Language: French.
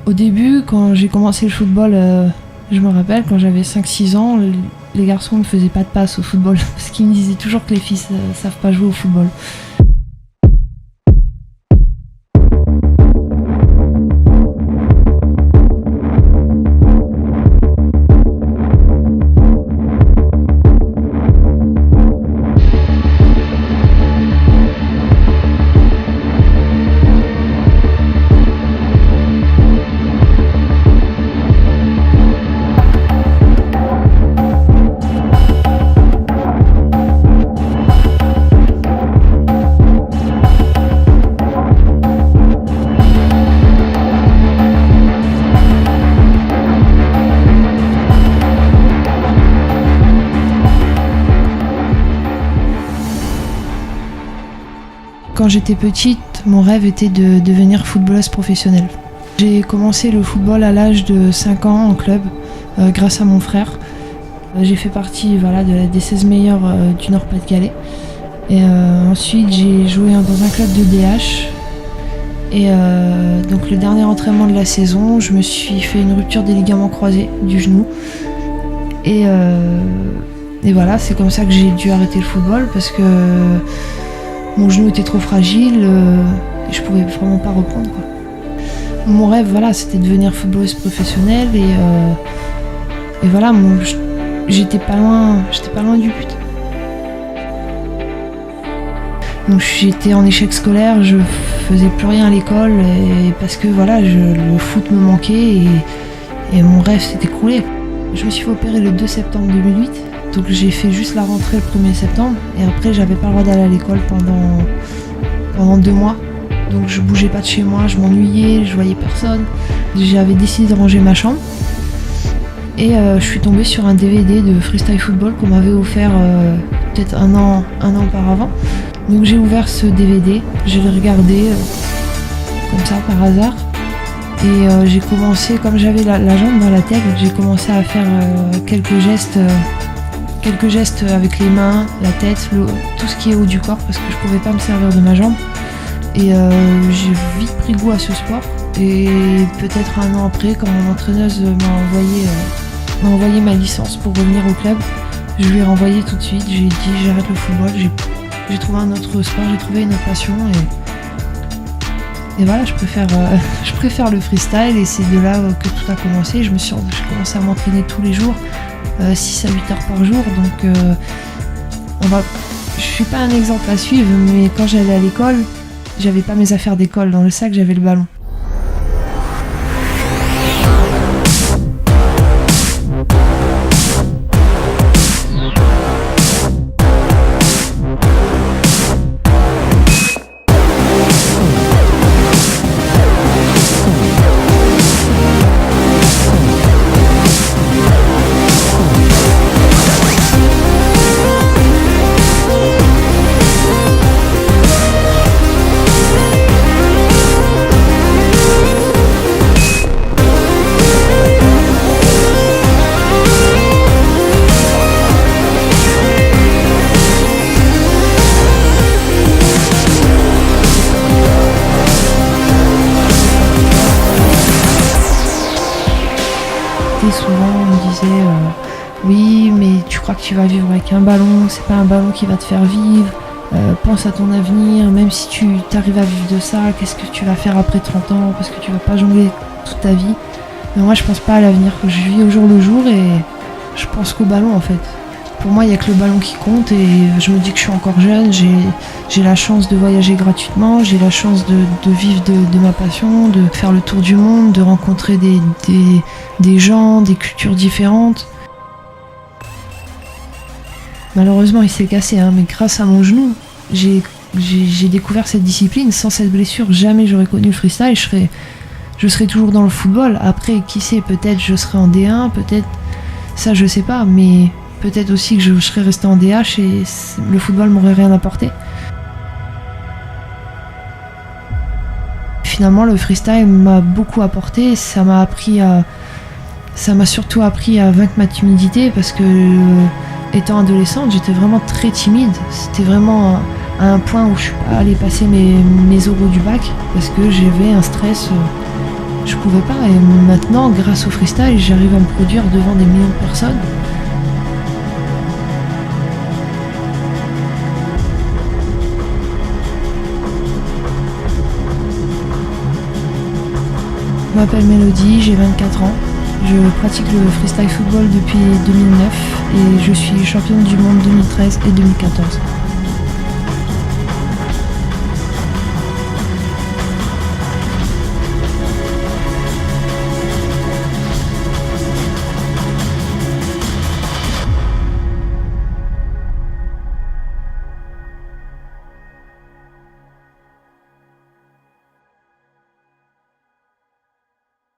Au début, quand j'ai commencé le football, je me rappelle, quand j'avais 5-6 ans, les garçons ne me faisaient pas de passe au football parce qu'ils me disaient toujours que les filles ne savent pas jouer au football. Quand j'étais petite, mon rêve était de devenir footballeuse professionnelle. J'ai commencé le football à l'âge de 5 ans en club, grâce à mon frère. J'ai fait partie des 16 meilleurs du Nord-Pas-de-Calais. Et ensuite, j'ai joué dans un club de DH. Et donc le dernier entraînement de la saison, je me suis fait une rupture des ligaments croisés du genou. Et voilà, c'est comme ça que j'ai dû arrêter le football parce que mon genou était trop fragile et je pouvais vraiment pas reprendre, quoi. Mon rêve, c'était de devenir footballeuse professionnelle et voilà, j'étais pas loin du but. Donc j'étais en échec scolaire, je faisais plus rien à l'école parce que le foot me manquait et mon rêve s'est écroulé. Je me suis fait opérer le 2 septembre 2008. Donc j'ai fait juste la rentrée le 1er septembre et après j'avais pas le droit d'aller à l'école pendant 2 mois. Donc je bougeais pas de chez moi, je m'ennuyais, je voyais personne. J'avais décidé de ranger ma chambre et je suis tombée sur un DVD de freestyle football qu'on m'avait offert peut-être un an auparavant. Donc j'ai ouvert ce DVD, je l'ai regardé comme ça par hasard et j'ai commencé, comme j'avais la jambe dans la tête, j'ai commencé à faire quelques gestes avec les mains, la tête, tout ce qui est haut du corps parce que je pouvais pas me servir de ma jambe. Et j'ai vite pris goût à ce sport. Et peut-être un an après, quand mon entraîneuse m'a envoyé ma licence pour revenir au club, je lui ai renvoyé tout de suite. J'ai dit j'arrête le football, j'ai trouvé un autre sport, j'ai trouvé une autre passion. Et voilà, je préfère le freestyle et c'est de là que tout a commencé. J'ai commencé à m'entraîner tous les jours. 6 à 8 heures par jour, donc je suis pas un exemple à suivre, mais quand j'allais à l'école, j'avais pas mes affaires d'école dans le sac, j'avais le ballon. Souvent on me disait oui mais tu crois que tu vas vivre avec un ballon, c'est pas un ballon qui va te faire vivre, pense à ton avenir, même si tu t'arrives à vivre de ça, qu'est-ce que tu vas faire après 30 ans parce que tu vas pas jongler toute ta vie. Mais moi je pense pas à l'avenir, je vis au jour le jour et je pense qu'au ballon en fait. Pour moi il n'y a que le ballon qui compte et je me dis que je suis encore jeune, j'ai la chance de voyager gratuitement, j'ai la chance de vivre de ma passion, de faire le tour du monde, de rencontrer des gens, des cultures différentes. Malheureusement il s'est cassé, mais grâce à mon genou, j'ai découvert cette discipline. Sans cette blessure, jamais j'aurais connu le freestyle, je serais toujours dans le football. Après, qui sait, peut-être je serais en D1, peut-être, ça je sais pas, mais peut-être aussi que je serais resté en DH et le football m'aurait rien apporté. Finalement, le freestyle m'a beaucoup apporté. Ça m'a surtout appris à vaincre ma timidité parce que, étant adolescente, j'étais vraiment très timide. C'était vraiment à un point où je suis pas allée passer mes oraux du bac parce que j'avais un stress. Je pouvais pas, et maintenant, grâce au freestyle, j'arrive à me produire devant des millions de personnes. Je m'appelle Mélodie, j'ai 24 ans. Je pratique le freestyle football depuis 2009 et je suis championne du monde 2013 et 2014.